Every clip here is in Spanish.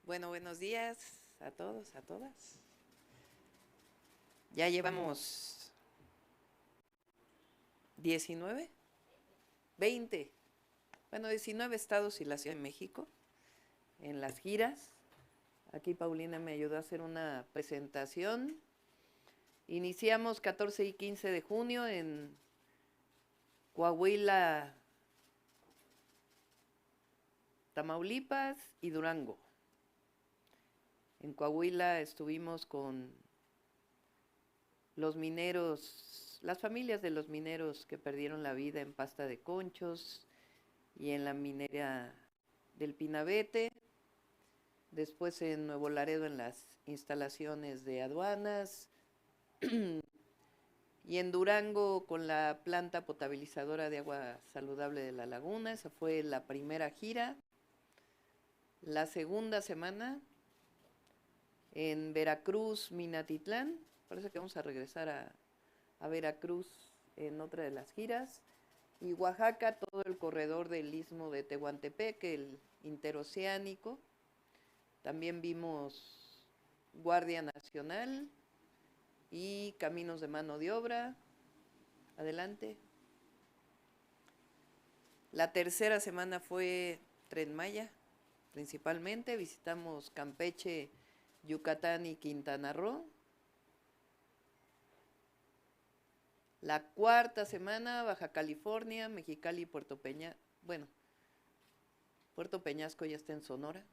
Bueno, buenos días a todos, a todas. Ya llevamos 19, 20, bueno, 19 estados y la Ciudad de México en las giras. Aquí Paulina me ayudó a hacer una presentación. Iniciamos 14 y 15 de junio en Coahuila, Tamaulipas y Durango. En Coahuila estuvimos con los mineros, las familias de los mineros que perdieron la vida en Pasta de Conchos y en la minera del Pinabete. Después en Nuevo Laredo en las instalaciones de aduanas. Y en Durango con la planta potabilizadora de agua saludable de la laguna. Esa fue la primera gira. La segunda semana en Veracruz, Minatitlán. Parece que vamos a regresar a Veracruz en otra de las giras. Y Oaxaca, todo el corredor del istmo de Tehuantepec, el interoceánico. También vimos Guardia Nacional y Caminos de Mano de Obra. Adelante. La tercera semana fue Tren Maya, principalmente. Visitamos Campeche, Yucatán y Quintana Roo. La cuarta semana, Baja California, Mexicali y Puerto Peñasco. Bueno, Puerto Peñasco ya está en Sonora.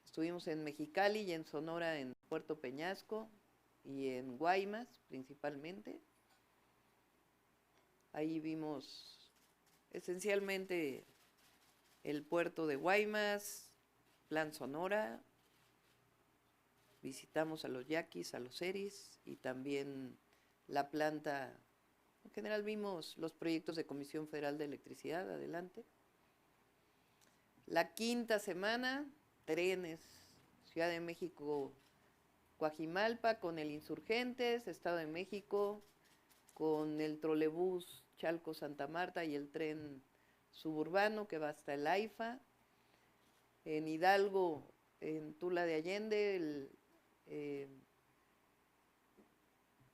Estuvimos en Mexicali y en Sonora, en Puerto Peñasco y en Guaymas principalmente. Ahí vimos esencialmente el puerto de Guaymas, Plan Sonora. Visitamos a los yaquis, a los seris y también la planta. En general vimos los proyectos de Comisión Federal de Electricidad. Adelante. La quinta semana, trenes, Ciudad de México, Coajimalpa con el Insurgentes, Estado de México con el trolebús Chalco Santa Marta y el tren suburbano que va hasta el AIFA. En Hidalgo, en Tula de Allende,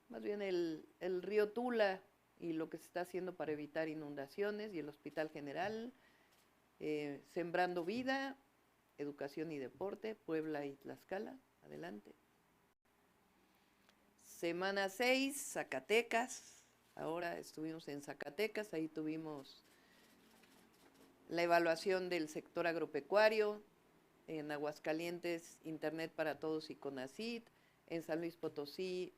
más bien el río Tula y lo que se está haciendo para evitar inundaciones, y el Hospital General, Sembrando Vida, Educación y Deporte, Puebla y Tlaxcala. Adelante. Semana 6, Zacatecas. Ahora estuvimos en Zacatecas, ahí tuvimos la evaluación del sector agropecuario. En Aguascalientes, Internet para Todos y CONACYT. En San Luis Potosí,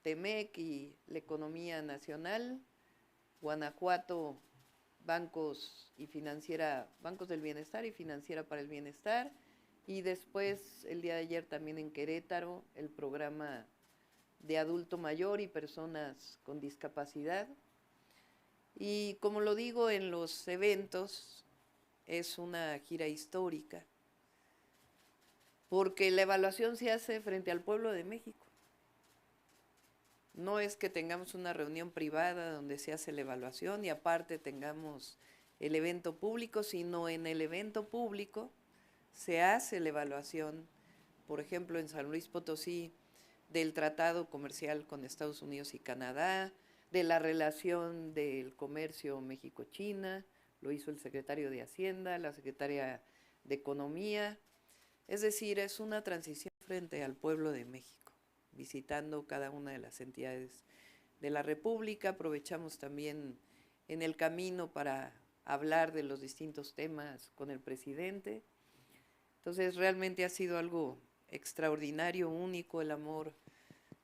TEMEC y la economía nacional. Guanajuato, bancos y financiera, bancos del bienestar y financiera para el bienestar. Y después, el día de ayer también en Querétaro, el programa de adulto mayor y personas con discapacidad. Y como lo digo en los eventos, es una gira histórica, porque la evaluación se hace frente al pueblo de México. No es que tengamos una reunión privada donde se hace la evaluación y aparte tengamos el evento público, sino en el evento público se hace la evaluación, por ejemplo, en San Luis Potosí, del tratado comercial con Estados Unidos y Canadá, de la relación del comercio México-China, lo hizo el secretario de Hacienda, la secretaria de Economía. Es decir, es una transición frente al pueblo de México, visitando cada una de las entidades de la República. Aprovechamos también en el camino para hablar de los distintos temas con el presidente. Entonces, realmente ha sido algo extraordinario, único. El amor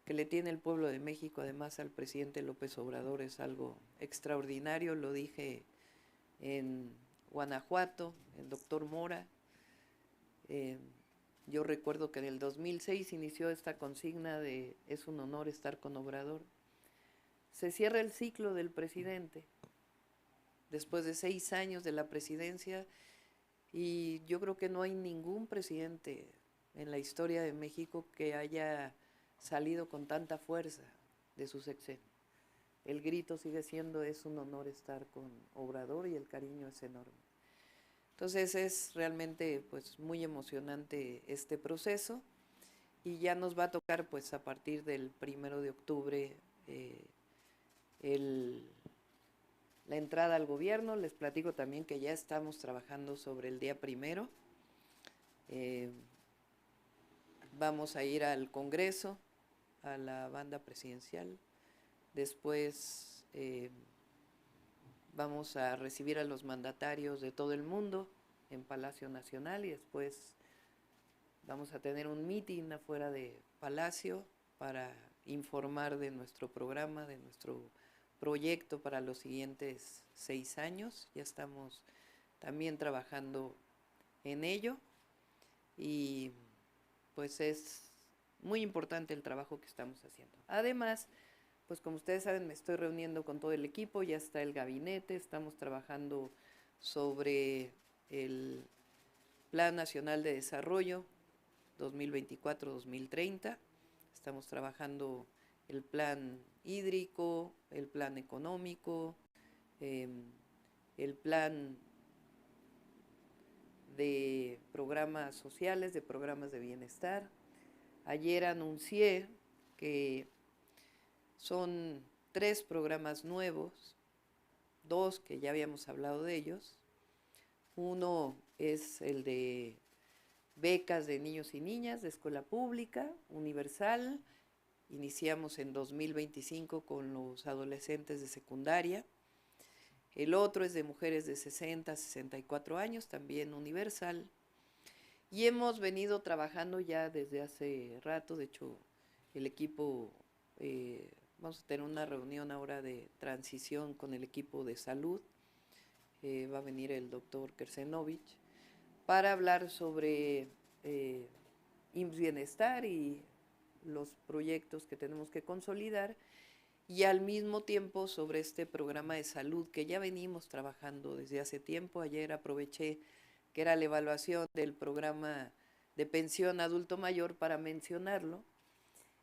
que le tiene el pueblo de México, además, al presidente López Obrador es algo extraordinario. Lo dije en Guanajuato, el doctor Mora. Yo recuerdo que en el 2006 inició esta consigna de "es un honor estar con Obrador". Se cierra el ciclo del presidente después de 6 años de la presidencia, y yo creo que no hay ningún presidente en la historia de México que haya salido con tanta fuerza de su sexenio. El grito sigue siendo "es un honor estar con Obrador", y el cariño es enorme. Entonces es realmente pues muy emocionante este proceso y ya nos va a tocar pues a partir del 1 de octubre el, la entrada al gobierno. Les platico también que ya estamos trabajando sobre el día 1. Vamos a ir al Congreso, a la banda presidencial. Después vamos a recibir a los mandatarios de todo el mundo en Palacio Nacional y después vamos a tener un meeting afuera de Palacio para informar de nuestro programa, de nuestro proyecto para los siguientes 6 años. Ya estamos también trabajando en ello y pues es muy importante el trabajo que estamos haciendo. Además, pues como ustedes saben, me estoy reuniendo con todo el equipo, ya está el gabinete, estamos trabajando sobre el Plan Nacional de Desarrollo 2024-2030, estamos trabajando el plan hídrico, el plan económico, el plan de programas sociales, de programas de bienestar. Ayer anuncié que son 3 programas nuevos, 2 que ya habíamos hablado de ellos. Uno es el de becas de niños y niñas de escuela pública, universal. Iniciamos en 2025 con los adolescentes de secundaria. El otro es de mujeres de 60 a 64 años, también universal. Y hemos venido trabajando ya desde hace rato, de hecho el equipo, vamos a tener una reunión ahora de transición con el equipo de salud, va a venir el doctor Kersenovich, para hablar sobre IMSS Bienestar y los proyectos que tenemos que consolidar, y al mismo tiempo sobre este programa de salud que ya venimos trabajando desde hace tiempo. Ayer aproveché que era la evaluación del programa de pensión adulto mayor para mencionarlo.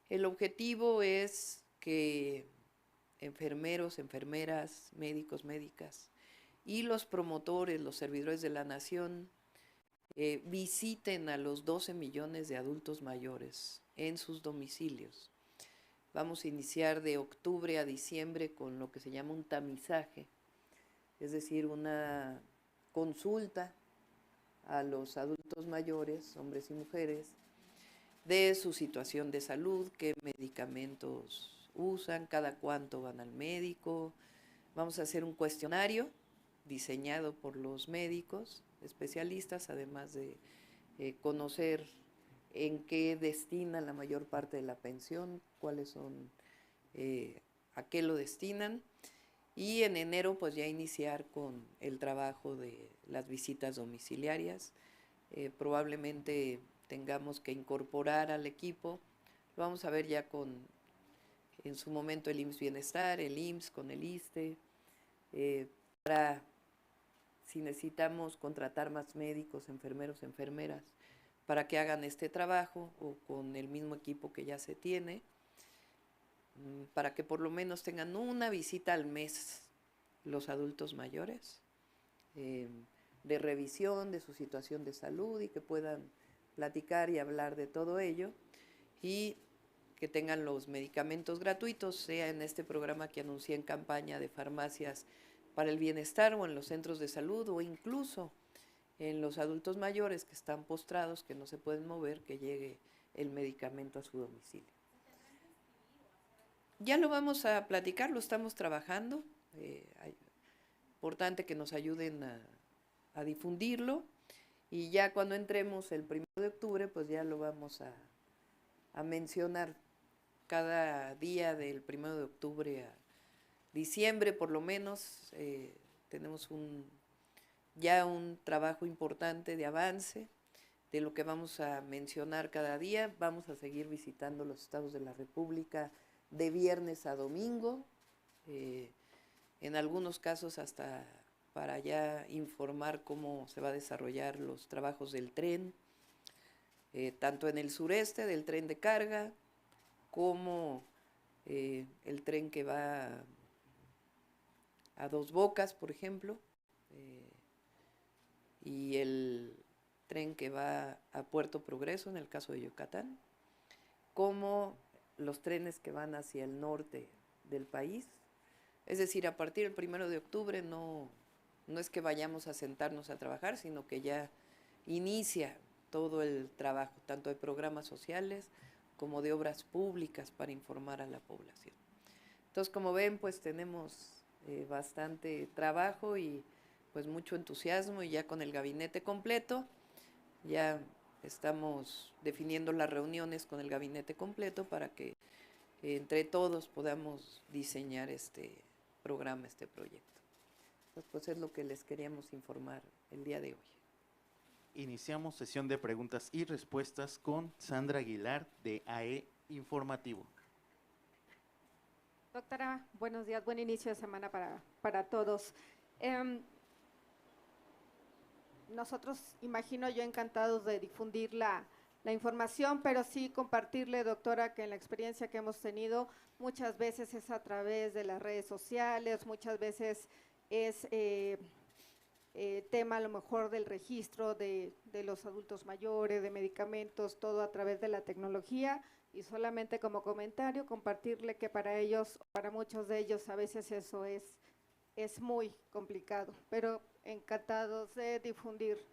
El objetivo es que enfermeros, enfermeras, médicos, médicas y los promotores, los servidores de la nación visiten a los 12 millones de adultos mayores en sus domicilios. Vamos a iniciar de octubre a diciembre con lo que se llama un tamizaje, es decir, una consulta a los adultos mayores, hombres y mujeres, de su situación de salud, qué medicamentos usan, cada cuánto van al médico. Vamos a hacer un cuestionario diseñado por los médicos especialistas, además de conocer en qué destinan la mayor parte de la pensión, cuáles son, a qué lo destinan. Y en enero pues ya iniciar con el trabajo de las visitas domiciliarias. Probablemente tengamos que incorporar al equipo, lo vamos a ver ya con, en su momento, el IMSS Bienestar, el IMSS con el ISSSTE, para si necesitamos contratar más médicos, enfermeros, enfermeras, para que hagan este trabajo, o con el mismo equipo que ya se tiene, para que por lo menos tengan una visita al mes los adultos mayores, de revisión de su situación de salud, y que puedan platicar y hablar de todo ello, y que tengan los medicamentos gratuitos, sea en este programa que anuncié en campaña de farmacias para el bienestar, o en los centros de salud, o incluso en los adultos mayores que están postrados, que no se pueden mover, que llegue el medicamento a su domicilio. Ya lo vamos a platicar, lo estamos trabajando. Importante que nos ayuden a difundirlo, y ya cuando entremos el 1 de octubre, pues ya lo vamos a mencionar cada día del 1 de octubre a diciembre, por lo menos. Tenemos ya un trabajo importante de avance de lo que vamos a mencionar cada día. Vamos a seguir visitando los estados de la República de viernes a domingo, en algunos casos hasta para ya informar cómo se va a desarrollar los trabajos del tren, tanto en el sureste, del tren de carga, como el tren que va a Dos Bocas, por ejemplo, y el tren que va a Puerto Progreso, en el caso de Yucatán, como los trenes que van hacia el norte del país. Es decir, a partir del 1 de octubre no es que vayamos a sentarnos a trabajar, sino que ya inicia todo el trabajo, tanto de programas sociales como de obras públicas para informar a la población. Entonces, como ven, pues tenemos bastante trabajo y pues mucho entusiasmo, y ya con el gabinete completo, ya estamos definiendo las reuniones con el gabinete completo para que entre todos podamos diseñar este programa, este proyecto. Entonces, pues es lo que les queríamos informar el día de hoy. Iniciamos sesión de preguntas y respuestas con Sandra Aguilar de AE Informativo. Doctora, buenos días, buen inicio de semana para todos. Nosotros, imagino yo, encantados de difundir la información, pero sí compartirle, doctora, que en la experiencia que hemos tenido, muchas veces es a través de las redes sociales, muchas veces es tema a lo mejor del registro de los adultos mayores, de medicamentos, todo a través de la tecnología. Y solamente como comentario, compartirle que para ellos, para muchos de ellos, a veces eso es muy complicado, pero encantados de difundir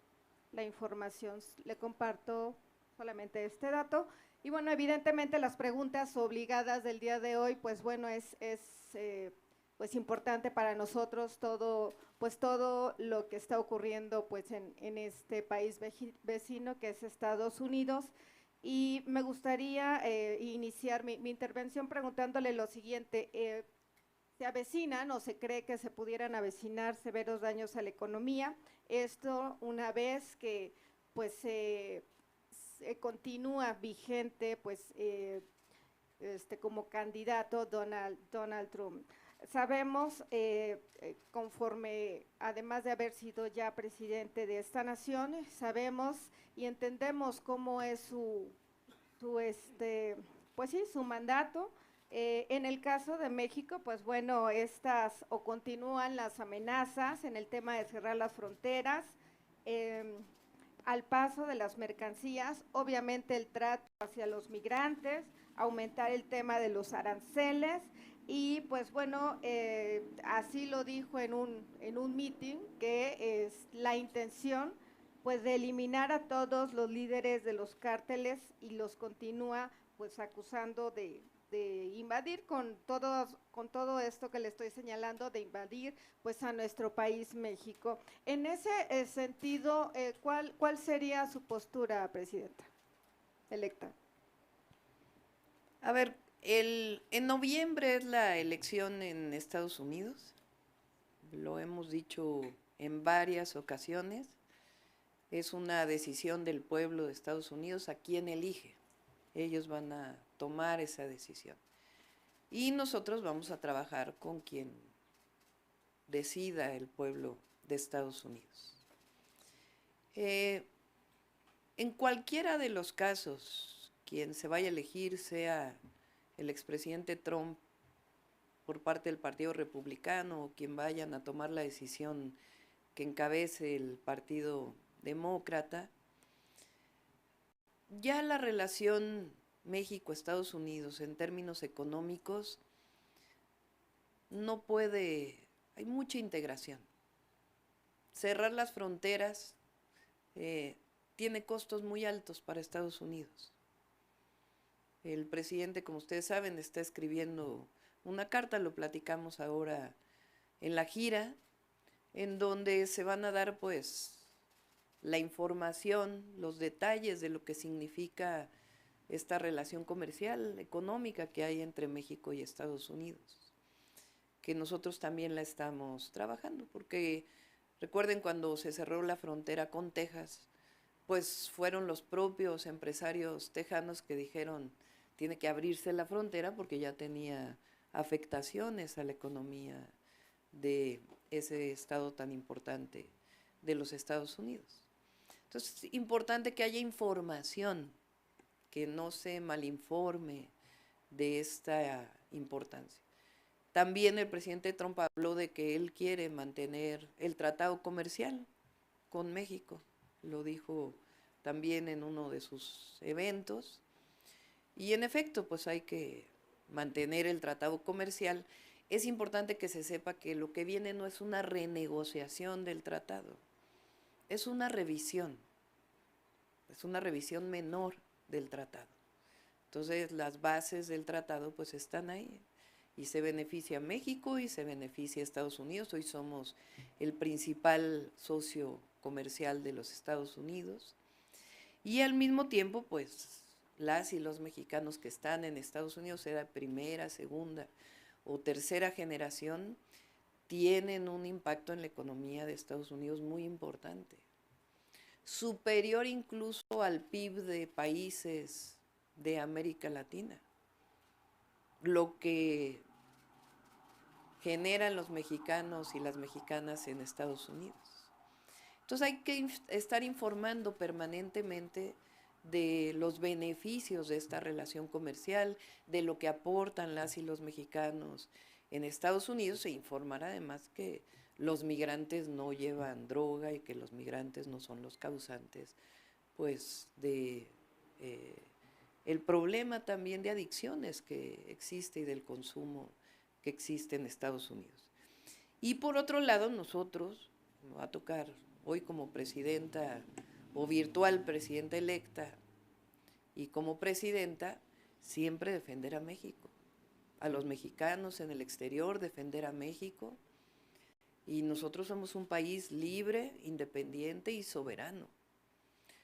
la información. Le comparto solamente este dato. Y bueno, evidentemente las preguntas obligadas del día de hoy, pues bueno, es pues importante para nosotros todo lo que está ocurriendo pues en este país vecino que es Estados Unidos. Y me gustaría iniciar mi intervención preguntándole lo siguiente. Se avecinan o se cree que se pudieran avecinar severos daños a la economía. Esto una vez que pues se continúa vigente pues como candidato Donald Trump. Sabemos, conforme, además de haber sido ya presidente de esta nación, sabemos y entendemos cómo es pues sí, su mandato. En el caso de México, pues bueno, estas o continúan las amenazas en el tema de cerrar las fronteras, al paso de las mercancías, obviamente el trato hacia los migrantes, aumentar el tema de los aranceles y pues bueno, así lo dijo en un meeting que es la intención pues de eliminar a todos los líderes de los cárteles y los continúa pues acusando de invadir con todo esto que le estoy señalando, de invadir pues a nuestro país México. En ese sentido, ¿cuál sería su postura, presidenta electa? A ver, en noviembre es la elección en Estados Unidos, lo hemos dicho en varias ocasiones, es una decisión del pueblo de Estados Unidos a quién elige, ellos van a tomar esa decisión. Y nosotros vamos a trabajar con quien decida el pueblo de Estados Unidos. En cualquiera de los casos, quien se vaya a elegir, sea el expresidente Trump por parte del Partido Republicano o quien vayan a tomar la decisión que encabece el Partido Demócrata, ya la relación México-Estados Unidos en términos económicos no puede, hay mucha integración. Cerrar las fronteras tiene costos muy altos para Estados Unidos. El presidente, como ustedes saben, está escribiendo una carta, lo platicamos ahora en la gira, en donde se van a dar pues la información, los detalles de lo que significa esta relación comercial, económica que hay entre México y Estados Unidos, que nosotros también la estamos trabajando, porque recuerden cuando se cerró la frontera con Texas, pues fueron los propios empresarios tejanos que dijeron tiene que abrirse la frontera porque ya tenía afectaciones a la economía de ese estado tan importante de los Estados Unidos. Entonces es importante que haya información, que no se malinforme de esta importancia. También el presidente Trump habló de que él quiere mantener el tratado comercial con México, lo dijo también en uno de sus eventos. Y en efecto, pues hay que mantener el tratado comercial. Es importante que se sepa que lo que viene no es una renegociación del tratado, es una revisión menor del tratado. Entonces las bases del tratado pues están ahí y se beneficia a México y se beneficia a Estados Unidos. Hoy somos el principal socio comercial de los Estados Unidos y al mismo tiempo pues las y los mexicanos que están en Estados Unidos, sea de primera, segunda o tercera generación, tienen un impacto en la economía de Estados Unidos muy importante, superior incluso al PIB de países de América Latina. Lo que generan los mexicanos y las mexicanas en Estados Unidos. Entonces hay que estar informando permanentemente de los beneficios de esta relación comercial, de lo que aportan las y los mexicanos en Estados Unidos, e informar además que los migrantes no llevan droga y que los migrantes no son los causantes, pues, de el problema también de adicciones que existe y del consumo que existe en Estados Unidos. Y por otro lado, nosotros, me va a tocar hoy como presidenta o virtual presidenta electa y como presidenta, siempre defender a México, a los mexicanos en el exterior, defender a México. Y nosotros somos un país libre, independiente y soberano.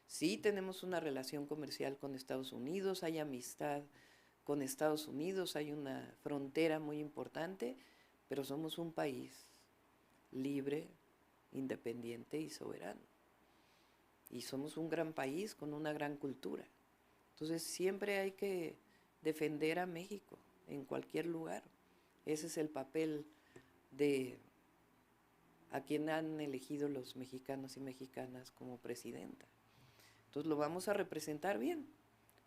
Sí tenemos una relación comercial con Estados Unidos, hay amistad con Estados Unidos, hay una frontera muy importante, pero somos un país libre, independiente y soberano. Y somos un gran país con una gran cultura. Entonces siempre hay que defender a México en cualquier lugar. Ese es el papel de a quien han elegido los mexicanos y mexicanas como presidenta. Entonces lo vamos a representar bien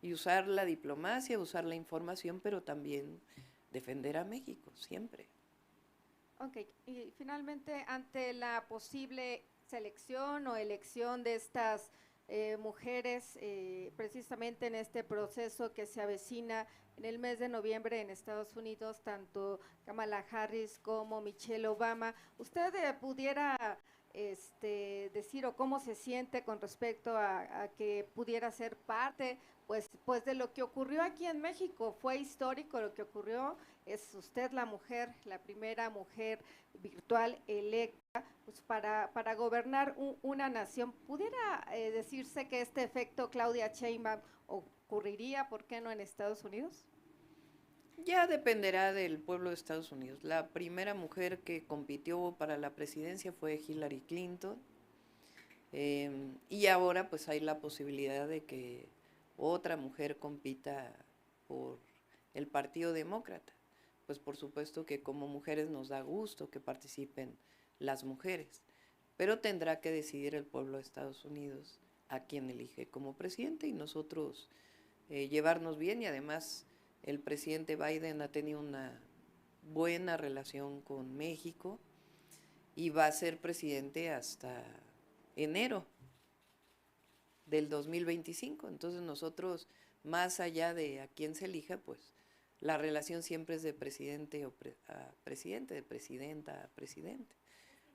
y usar la diplomacia, usar la información, pero también defender a México, siempre. Ok, y finalmente, ante la posible selección o elección de estas mujeres, precisamente en este proceso que se avecina en el mes de noviembre en Estados Unidos, tanto Kamala Harris como Michelle Obama, ¿usted pudiera decir o cómo se siente con respecto a que pudiera ser parte pues de lo que ocurrió aquí en México? Fue histórico lo que ocurrió, es usted la mujer, la primera mujer virtual electa pues para gobernar una nación. ¿Pudiera decirse que este efecto Claudia Sheinbaum ocurriría, por qué no, en Estados Unidos? Ya dependerá del pueblo de Estados Unidos. La primera mujer que compitió para la presidencia fue Hillary Clinton, y ahora pues hay la posibilidad de que otra mujer compita por el Partido Demócrata. Pues por supuesto que como mujeres nos da gusto que participen las mujeres, pero tendrá que decidir el pueblo de Estados Unidos a quién elige como presidente y nosotros llevarnos bien. Y además el presidente Biden ha tenido una buena relación con México y va a ser presidente hasta enero del 2025. Entonces nosotros, más allá de a quién se elija, pues la relación siempre es de presidente a presidente, de presidenta a presidente.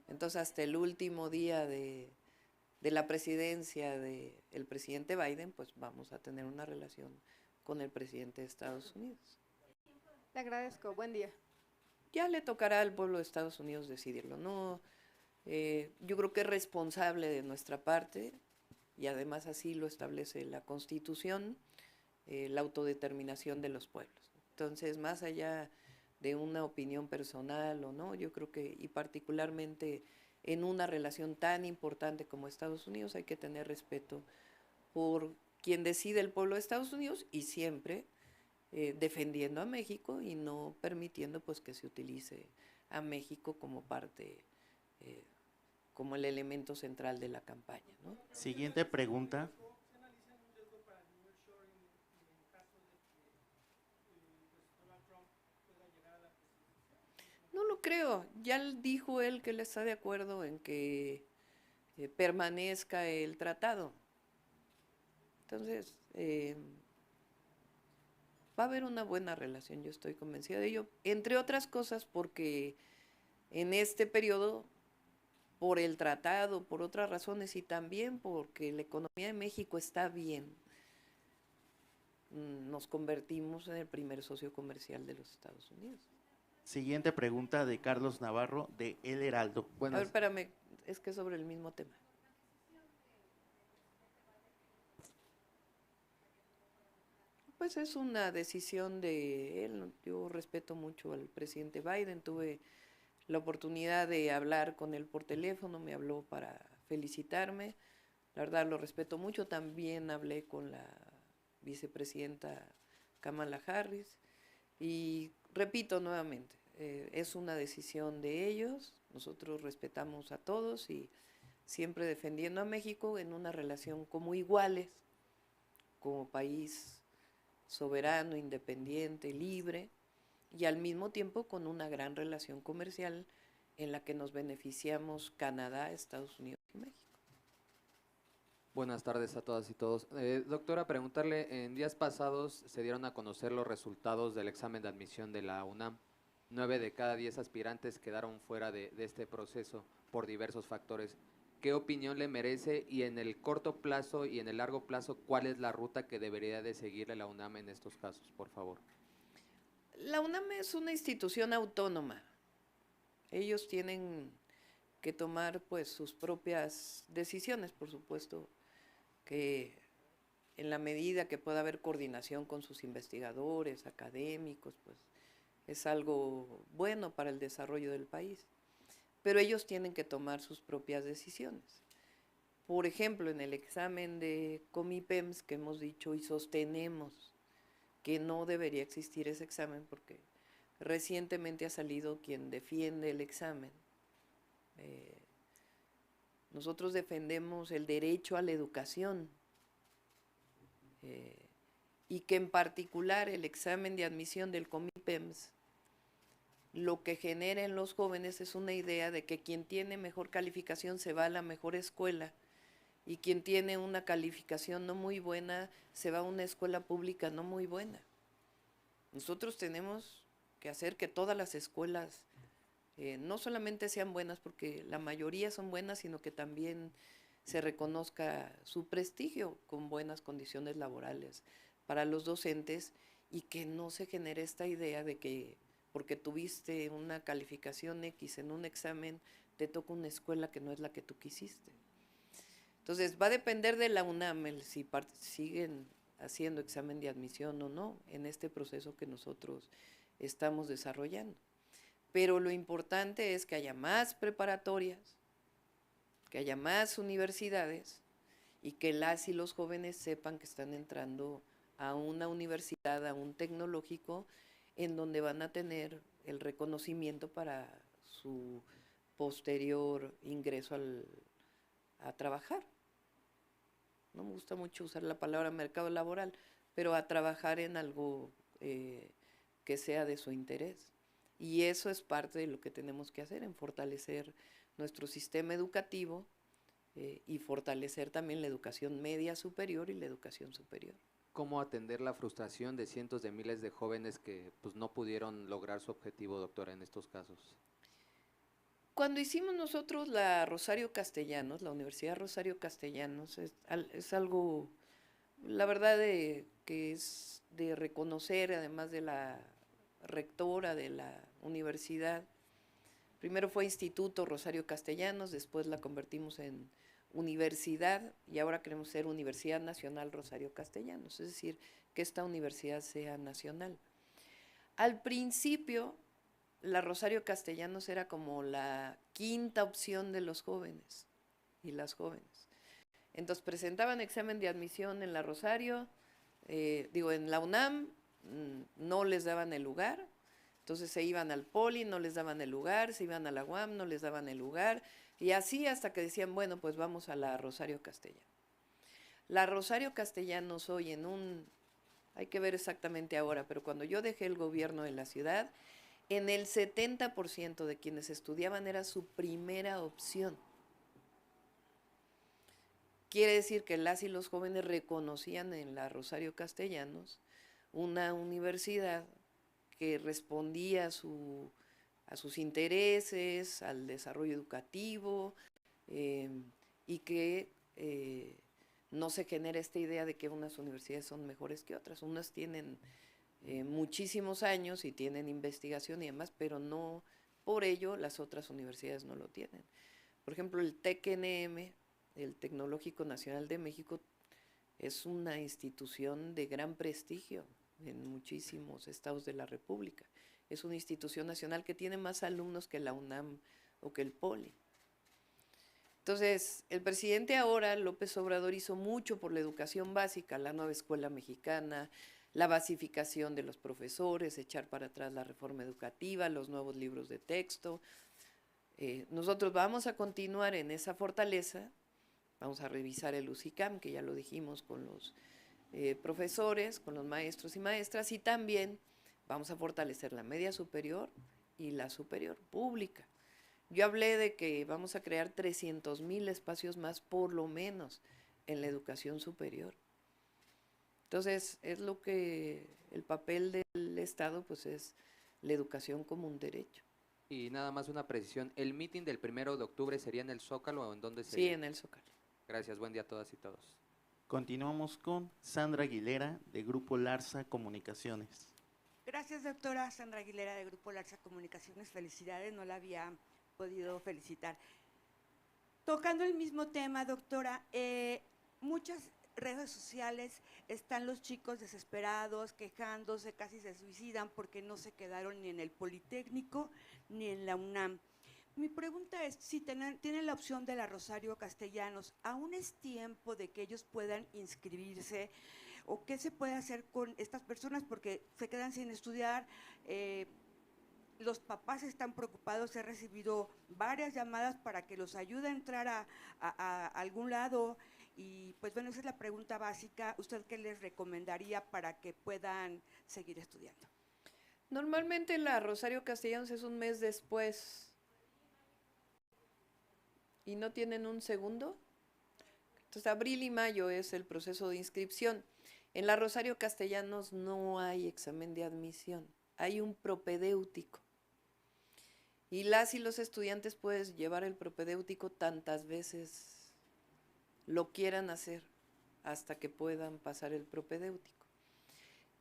Entonces hasta el último día de la presidencia del presidente Biden, pues vamos a tener una relación con el presidente de Estados Unidos. Le agradezco, buen día. Ya le tocará al pueblo de Estados Unidos decidirlo. No, yo creo que es responsable de nuestra parte, y además así lo establece la Constitución, la autodeterminación de los pueblos. Entonces, más allá de una opinión personal o no, yo creo que, y particularmente en una relación tan importante como Estados Unidos, hay que tener respeto por quien decide el pueblo de Estados Unidos y siempre defendiendo a México y no permitiendo pues que se utilice a México como parte, como el elemento central de la campaña, ¿no? Siguiente pregunta. No lo creo. Ya dijo él que él está de acuerdo en que permanezca el tratado. Entonces, va a haber una buena relación, yo estoy convencida de ello, entre otras cosas porque en este periodo, por el tratado, por otras razones y también porque la economía de México está bien, nos convertimos en el primer socio comercial de los Estados Unidos. Siguiente pregunta de Carlos Navarro de El Heraldo. A ver, espérame, es que es sobre el mismo tema. Pues es una decisión de él. Yo respeto mucho al presidente Biden. Tuve la oportunidad de hablar con él por teléfono, me habló para felicitarme. La verdad lo respeto mucho. También hablé con la vicepresidenta Kamala Harris. Y repito nuevamente, es una decisión de ellos. Nosotros respetamos a todos y siempre defendiendo a México en una relación como iguales, como país soberano, independiente, libre, y al mismo tiempo con una gran relación comercial en la que nos beneficiamos Canadá, Estados Unidos y México. Buenas tardes a todas y todos. Doctora, preguntarle, en días pasados se dieron a conocer los resultados del examen de admisión de la UNAM. 9 de cada 10 aspirantes quedaron fuera de este proceso por diversos factores. ¿Qué opinión le merece y en el corto plazo y en el largo plazo, cuál es la ruta que debería de seguirle la UNAM en estos casos, por favor? La UNAM es una institución autónoma. Ellos tienen que tomar pues sus propias decisiones, por supuesto, que en la medida que pueda haber coordinación con sus investigadores, académicos, pues es algo bueno para el desarrollo del país. Pero ellos tienen que tomar sus propias decisiones. Por ejemplo, en el examen de Comipems que hemos dicho y sostenemos que no debería existir ese examen porque recientemente ha salido quien defiende el examen. Nosotros defendemos el derecho a la educación y que en particular el examen de admisión del Comipems lo que genera en los jóvenes es una idea de que quien tiene mejor calificación se va a la mejor escuela y quien tiene una calificación no muy buena se va a una escuela pública no muy buena. Nosotros tenemos que hacer que todas las escuelas no solamente sean buenas, porque la mayoría son buenas, sino que también se reconozca su prestigio con buenas condiciones laborales para los docentes y que no se genere esta idea de que porque tuviste una calificación X en un examen, te toca una escuela que no es la que tú quisiste. Entonces, va a depender de la UNAM si siguen haciendo examen de admisión o no en este proceso que nosotros estamos desarrollando. Pero lo importante es que haya más preparatorias, que haya más universidades y que las y los jóvenes sepan que están entrando a una universidad, a un tecnológico, en donde van a tener el reconocimiento para su posterior ingreso a trabajar. No me gusta mucho usar la palabra mercado laboral, pero a trabajar en algo que sea de su interés. Y eso es parte de lo que tenemos que hacer, en fortalecer nuestro sistema educativo y fortalecer también la educación media superior y la educación superior. ¿Cómo atender la frustración de cientos de miles de jóvenes que pues, no pudieron lograr su objetivo, doctora, en estos casos? Cuando hicimos nosotros la Rosario Castellanos, la Universidad Rosario Castellanos, es algo, la verdad, que es de reconocer, además de la rectora de la universidad. Primero fue Instituto Rosario Castellanos, después la convertimos en universidad y ahora queremos ser Universidad Nacional Rosario Castellanos, es decir, que esta universidad sea nacional. Al principio, la Rosario Castellanos era como la quinta opción de los jóvenes y las jóvenes. Entonces presentaban examen de admisión en la Rosario, en la UNAM, no les daban el lugar, entonces se iban al Poli, no les daban el lugar, se iban a la UAM, no les daban el lugar, y así hasta que decían, bueno, pues vamos a la Rosario Castellanos. La Rosario Castellanos hoy hay que ver exactamente ahora, pero cuando yo dejé el gobierno de la ciudad, en el 70% de quienes estudiaban era su primera opción. Quiere decir que las y los jóvenes reconocían en la Rosario Castellanos una universidad que respondía a sus intereses, al desarrollo educativo, y que no se genera esta idea de que unas universidades son mejores que otras. Unas tienen muchísimos años y tienen investigación y demás, pero no por ello las otras universidades no lo tienen. Por ejemplo, el TECNM, el Tecnológico Nacional de México, es una institución de gran prestigio en muchísimos estados de la República. Es una institución nacional que tiene más alumnos que la UNAM o que el POLI. Entonces, el presidente ahora, López Obrador, hizo mucho por la educación básica, la nueva escuela mexicana, la basificación de los profesores, echar para atrás la reforma educativa, los nuevos libros de texto. Nosotros vamos a continuar en esa fortaleza, vamos a revisar el UCICAM, que ya lo dijimos, con los profesores, con los maestros y maestras, y también vamos a fortalecer la media superior y la superior pública. Yo hablé de que vamos a crear 300,000 espacios más, por lo menos, en la educación superior. Entonces, es lo que el papel del Estado, pues es la educación como un derecho. Y nada más una precisión, ¿el meeting del 1 de octubre sería en el Zócalo o en dónde Sí, sería? en el Zócalo. Gracias, buen día a todas y todos. Continuamos con Sandra Aguilera, de Grupo Larsa Comunicaciones. Gracias, doctora Sandra Aguilera, de Grupo Larsa Comunicaciones. Felicidades, no la había podido felicitar. Tocando el mismo tema, doctora, muchas redes sociales están los chicos desesperados, quejándose, casi se suicidan porque no se quedaron ni en el Politécnico ni en la UNAM. Mi pregunta es, si tienen la opción de la Rosario Castellanos, ¿aún es tiempo de que ellos puedan inscribirse? ¿O qué se puede hacer con estas personas? Porque se quedan sin estudiar, los papás están preocupados, he recibido varias llamadas para que los ayude a entrar a algún lado, y pues bueno, esa es la pregunta básica. ¿Usted qué les recomendaría para que puedan seguir estudiando? Normalmente la Rosario Castellanos es un mes después. ¿Y no tienen un segundo? Entonces, abril y mayo es el proceso de inscripción. En la Rosario Castellanos no hay examen de admisión, hay un propedéutico. Y las y los estudiantes pueden llevar el propedéutico tantas veces lo quieran hacer hasta que puedan pasar el propedéutico.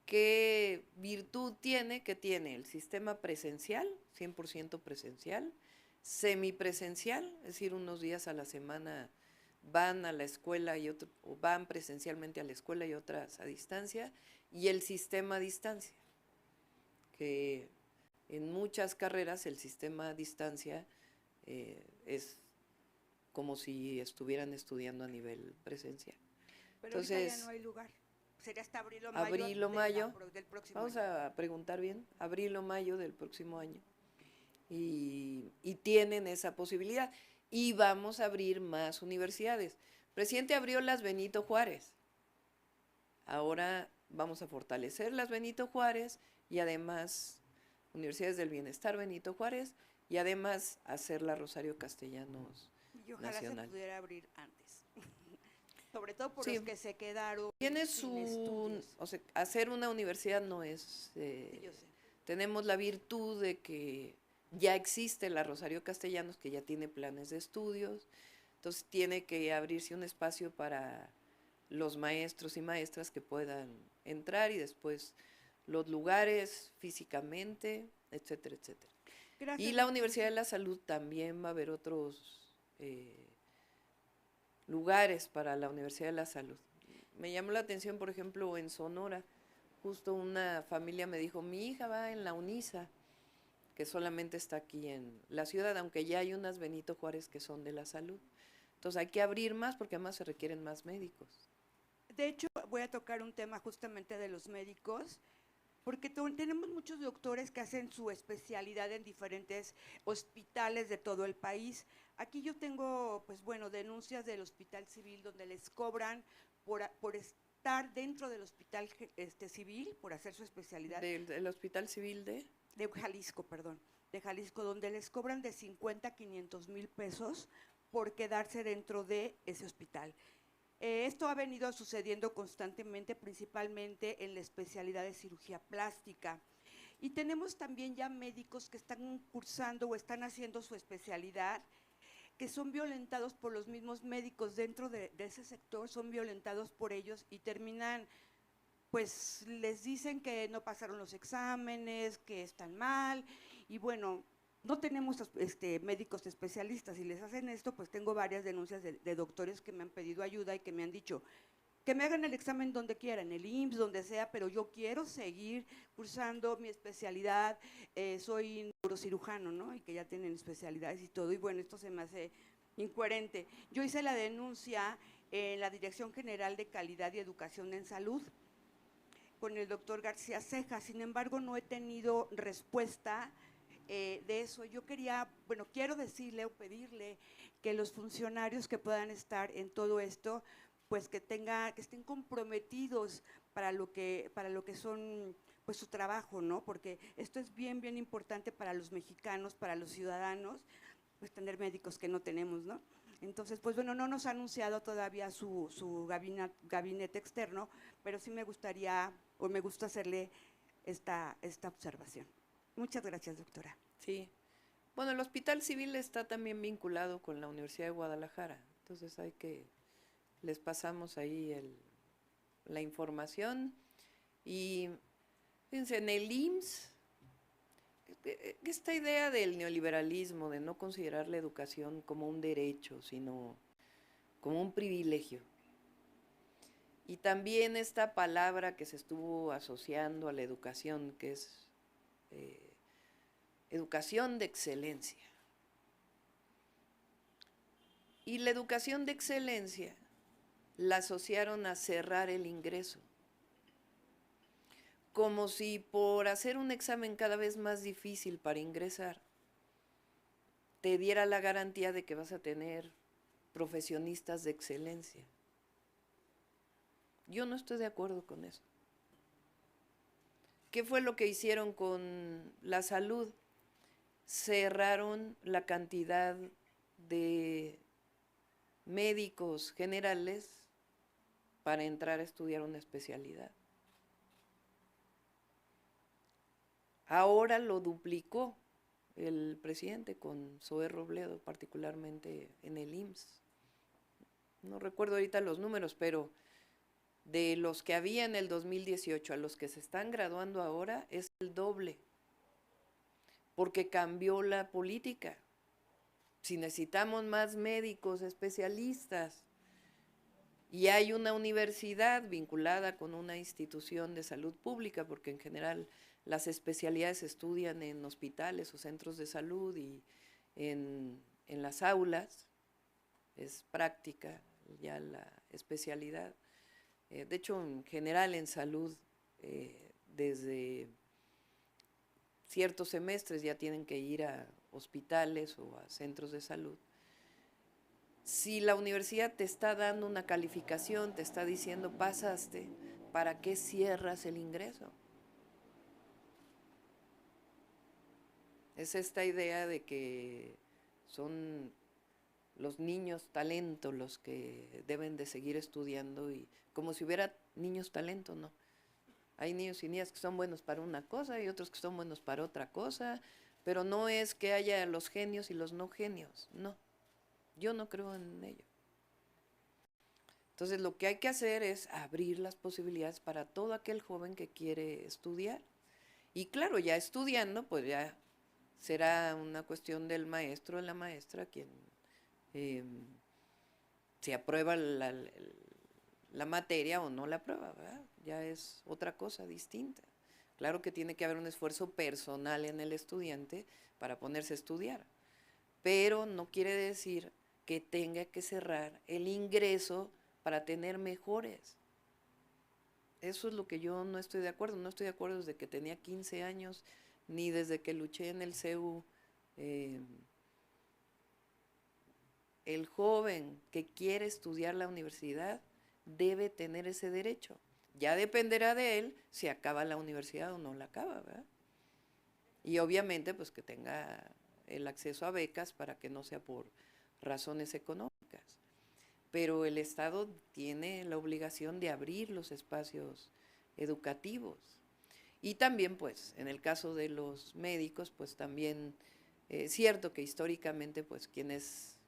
¿Qué virtud tiene? Que tiene el sistema presencial, 100% presencial, semipresencial, es decir, unos días a la semana van a la escuela y o van presencialmente a la escuela y otras a distancia, y el sistema a distancia, que en muchas carreras el sistema a distancia es como si estuvieran estudiando a nivel presencial. Pero entonces, ahorita ya no hay lugar. Sería hasta abril o mayo, del próximo vamos año. a preguntar bien, abril o mayo del próximo año. Y tienen esa posibilidad. Y vamos a abrir más universidades. El presidente abrió las Benito Juárez. Ahora vamos a fortalecer las Benito Juárez y además Universidades del Bienestar Benito Juárez y además hacer la Rosario Castellanos Y ojalá Nacional. se pudiera abrir antes. Sobre todo por Sí. los que se quedaron Tiene sin estudios. o sea, hacer una universidad no es, Sí, yo sé. tenemos la virtud de que ya existe la Rosario Castellanos, que ya tiene planes de estudios, entonces tiene que abrirse un espacio para los maestros y maestras que puedan entrar y después los lugares físicamente, etcétera, etcétera. Gracias, Y la doctora. Universidad de la Salud también va a haber otros lugares para la Universidad de la Salud. Me llamó la atención, por ejemplo, en Sonora, justo una familia me dijo, mi hija va en la UNISA, que solamente está aquí en la ciudad, aunque ya hay unas Benito Juárez que son de la salud. Entonces hay que abrir más porque además se requieren más médicos. De hecho, voy a tocar un tema justamente de los médicos, porque tenemos muchos doctores que hacen su especialidad en diferentes hospitales de todo el país. Aquí yo tengo, pues bueno, denuncias del Hospital Civil donde les cobran por estar dentro del Hospital Civil, por hacer su especialidad. ¿Del Hospital Civil de? De Jalisco, perdón, de Jalisco, donde les cobran de 50 a 500 mil pesos por quedarse dentro de ese hospital. Esto ha venido sucediendo constantemente, principalmente en la especialidad de cirugía plástica. Y tenemos también ya médicos que están cursando o están haciendo su especialidad, que son violentados por los mismos médicos dentro de ese sector, son violentados por ellos y terminan, pues les dicen que no pasaron los exámenes, que están mal, y bueno, no tenemos médicos especialistas, y les hacen esto, pues tengo varias denuncias de doctores que me han pedido ayuda y que me han dicho que me hagan el examen donde quiera, en el IMSS, donde sea, pero yo quiero seguir cursando mi especialidad, soy neurocirujano, ¿no? Y que ya tienen especialidades y todo, y bueno, esto se me hace incoherente. Yo hice la denuncia en la Dirección General de Calidad y Educación en Salud con el doctor García Ceja, sin embargo no he tenido respuesta de eso. Yo quería, bueno, quiero decirle o pedirle que los funcionarios que puedan estar en todo esto, pues que estén comprometidos para lo que son pues su trabajo, ¿no? Porque esto es bien, bien importante para los mexicanos, para los ciudadanos, pues tener médicos que no tenemos, ¿no? Entonces, pues bueno, no nos ha anunciado todavía su gabinete externo, pero sí me gustaría, o me gusta hacerle esta observación. Muchas gracias, doctora. Sí. Bueno, el Hospital Civil está también vinculado con la Universidad de Guadalajara, entonces les pasamos ahí la información. Y fíjense, en el IMSS, esta idea del neoliberalismo, de no considerar la educación como un derecho, sino como un privilegio. Y también esta palabra que se estuvo asociando a la educación, que es educación de excelencia. Y la educación de excelencia la asociaron a cerrar el ingreso, como si por hacer un examen cada vez más difícil para ingresar, te diera la garantía de que vas a tener profesionistas de excelencia. Yo no estoy de acuerdo con eso. ¿Qué fue lo que hicieron con la salud? Cerraron la cantidad de médicos generales para entrar a estudiar una especialidad. Ahora lo duplicó el presidente con Zoé Robledo, particularmente en el IMSS. No recuerdo ahorita los números, pero de los que había en el 2018 a los que se están graduando ahora es el doble, porque cambió la política. Si necesitamos más médicos especialistas y hay una universidad vinculada con una institución de salud pública, porque en general las especialidades se estudian en hospitales o centros de salud y en las aulas, es práctica ya la especialidad. De hecho, en general en salud, desde ciertos semestres ya tienen que ir a hospitales o a centros de salud. Si la universidad te está dando una calificación, te está diciendo pasaste, ¿para qué cierras el ingreso? Es esta idea de que son los niños talento los que deben de seguir estudiando, y como si hubiera niños talento, no. Hay niños y niñas que son buenos para una cosa y otros que son buenos para otra cosa, pero no es que haya los genios y los no genios, no. Yo no creo en ello. Entonces lo que hay que hacer es abrir las posibilidades para todo aquel joven que quiere estudiar. Y claro, ya estudiando, pues ya será una cuestión del maestro o la maestra quien, si aprueba la materia o no la aprueba, ¿verdad? Ya es otra cosa distinta. Claro que tiene que haber un esfuerzo personal en el estudiante para ponerse a estudiar, pero no quiere decir que tenga que cerrar el ingreso para tener mejores. Eso es lo que yo no estoy de acuerdo. No estoy de acuerdo desde que tenía 15 años, ni desde que luché en el CEU. El joven que quiere estudiar la universidad debe tener ese derecho. Ya dependerá de él si acaba la universidad o no la acaba, ¿verdad? Y obviamente pues que tenga el acceso a becas para que no sea por razones económicas. pero el Estado tiene la obligación de abrir los espacios educativos. Y también, pues, en el caso de los médicos, pues también es cierto que históricamente, pues, quien es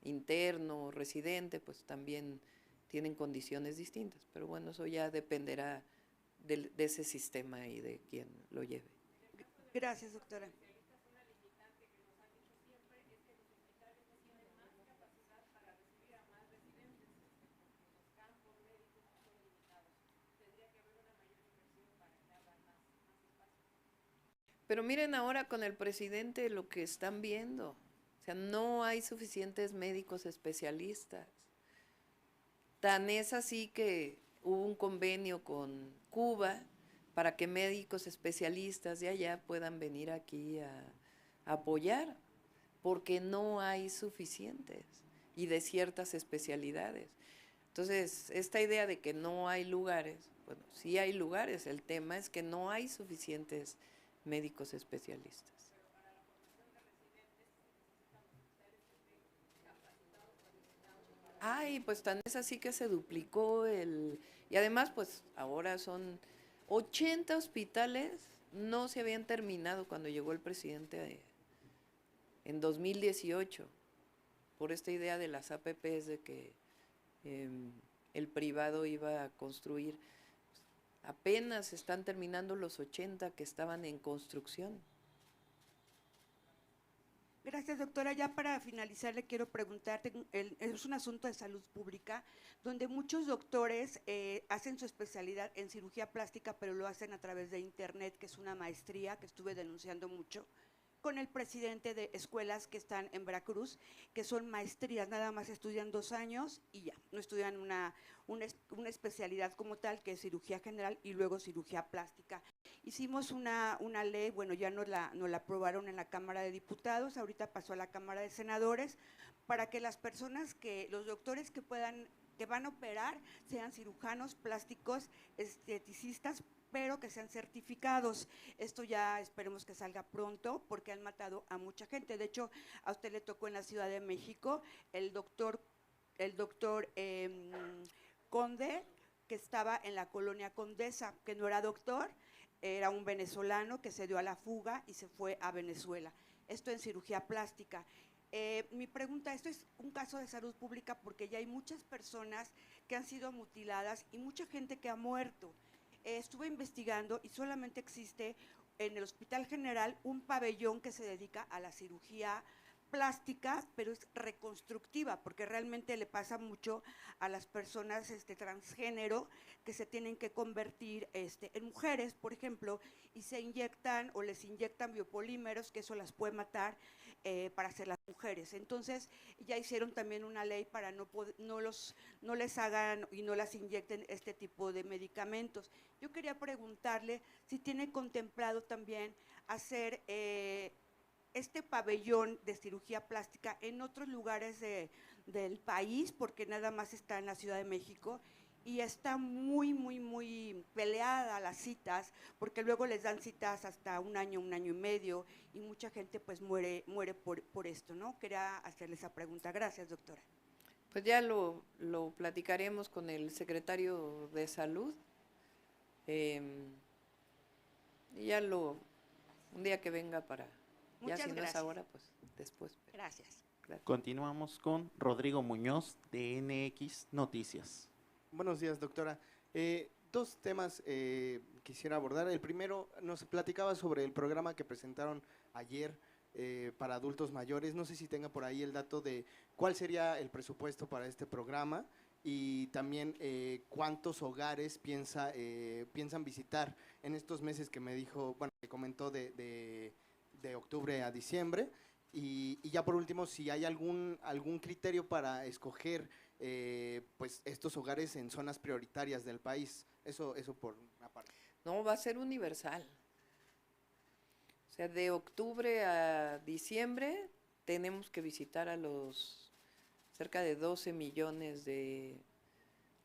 interno o residente, pues también tienen condiciones distintas. Pero bueno, eso ya dependerá de ese sistema y de quién lo lleve. Gracias, doctora. Pero miren ahora con el presidente lo que están viendo. O sea, no hay suficientes médicos especialistas. Tan es así que hubo un convenio con Cuba para que médicos especialistas de allá puedan venir aquí a apoyar, porque no hay suficientes y de ciertas especialidades. Entonces, esta idea de que no hay lugares, bueno, sí hay lugares, el tema es que no hay suficientes médicos especialistas. Ay, pues tan es así que se duplicó el... Y además, pues ahora son 80 hospitales, no se habían terminado cuando llegó el presidente en 2018, por esta idea de las APPs de que el privado iba a construir. Apenas están terminando los 80 que estaban en construcción. Gracias, doctora. Ya para finalizar, le quiero preguntarte, es un asunto de salud pública, donde muchos doctores hacen su especialidad en cirugía plástica, pero lo hacen a través de internet, que es una maestría que estuve denunciando mucho con el presidente de escuelas que están en Veracruz, que son maestrías, nada más estudian 2 años y ya, no estudian una especialidad como tal, que es cirugía general y luego cirugía plástica. Hicimos una ley, bueno, ya nos la aprobaron en la Cámara de Diputados, ahorita pasó a la Cámara de Senadores, para que las personas los doctores que van a operar sean cirujanos plásticos, esteticistas, pero que sean certificados. Esto ya esperemos que salga pronto, porque han matado a mucha gente. De hecho, a usted le tocó en la Ciudad de México el doctor Conde, que estaba en la colonia Condesa, que no era doctor, era un venezolano que se dio a la fuga y se fue a Venezuela. Esto en cirugía plástica. Mi pregunta, esto es un caso de salud pública porque ya hay muchas personas que han sido mutiladas y mucha gente que ha muerto. Estuve investigando y solamente existe en el Hospital General un pabellón que se dedica a la cirugía plástica, pero es reconstructiva, porque realmente le pasa mucho a las personas transgénero que se tienen que convertir en mujeres, por ejemplo, y se inyectan o les inyectan biopolímeros, que eso las puede matar para ser las mujeres. Entonces ya hicieron también una ley para no les hagan y no las inyecten este tipo de medicamentos. Yo quería preguntarle si tiene contemplado también hacer este pabellón de cirugía plástica en otros lugares del país, porque nada más está en la Ciudad de México, y está muy, muy, muy peleada las citas, porque luego les dan citas hasta un año y medio, y mucha gente pues muere por esto, ¿no? Quería hacerle esa pregunta. Gracias, doctora. Pues ya lo platicaremos con el secretario de Salud. Y ya un día que venga para... Muchas ya si gracias. no es ahora, pues después. Gracias. Continuamos con Rodrigo Muñoz de NX Noticias. Buenos días, doctora. 2 temas quisiera abordar. El primero, nos platicaba sobre el programa que presentaron ayer para adultos mayores. No sé si tenga por ahí el dato de cuál sería el presupuesto para este programa y también cuántos hogares piensan visitar en estos meses que me dijo, bueno, que comentó de octubre a diciembre. Y ya por último, si hay algún criterio para escoger pues estos hogares en zonas prioritarias del país. Eso por una parte. No, va a ser universal. O sea, de octubre a diciembre tenemos que visitar a los cerca de 12 millones de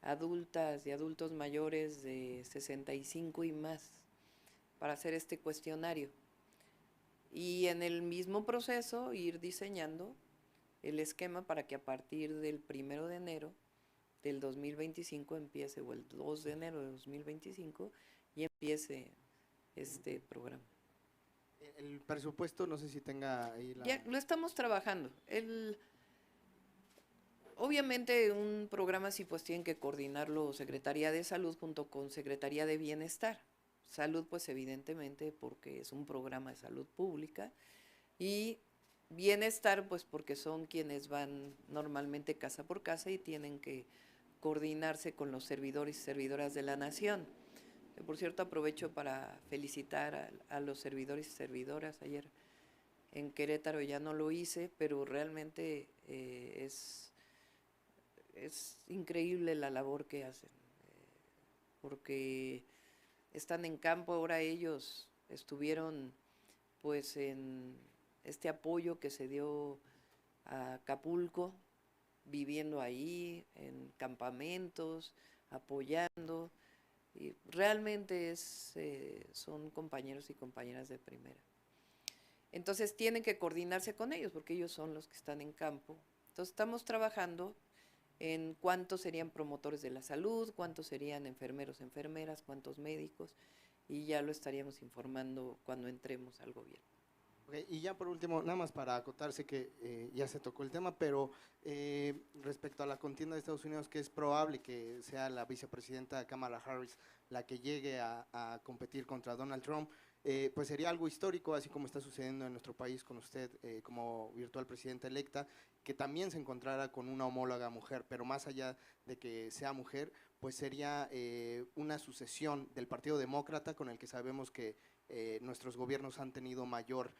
adultas y adultos mayores de 65 y más para hacer este cuestionario. Y en el mismo proceso ir diseñando el esquema para que a partir del 1 de enero del 2025 empiece, o el 2 de enero de 2025, y empiece este programa. El presupuesto, no sé si tenga ahí la... Ya lo estamos trabajando. Obviamente un programa así pues tienen que coordinarlo Secretaría de Salud junto con Secretaría de Bienestar. Salud pues evidentemente porque es un programa de salud pública, y Bienestar pues porque son quienes van normalmente casa por casa y tienen que coordinarse con los servidores y servidoras de la nación. Por cierto, aprovecho para felicitar a los servidores y servidoras. Ayer en Querétaro ya no lo hice, pero realmente es increíble la labor que hacen, porque están en campo. Ahora ellos estuvieron pues en este apoyo que se dio a Acapulco, viviendo ahí en campamentos, apoyando, y realmente son compañeros y compañeras de primera. Entonces tienen que coordinarse con ellos porque ellos son los que están en campo. Entonces estamos trabajando en cuántos serían promotores de la salud, cuántos serían enfermeros, enfermeras, cuántos médicos, y ya lo estaríamos informando cuando entremos al gobierno. Okay, y ya por último, nada más para acotarse que ya se tocó el tema, pero respecto a la contienda de Estados Unidos, que es probable que sea la vicepresidenta Kamala Harris la que llegue a competir contra Donald Trump, pues sería algo histórico, así como está sucediendo en nuestro país con usted como virtual presidenta electa, que también se encontrara con una homóloga mujer, pero más allá de que sea mujer, pues sería una sucesión del Partido Demócrata, con el que sabemos que nuestros gobiernos han tenido mayor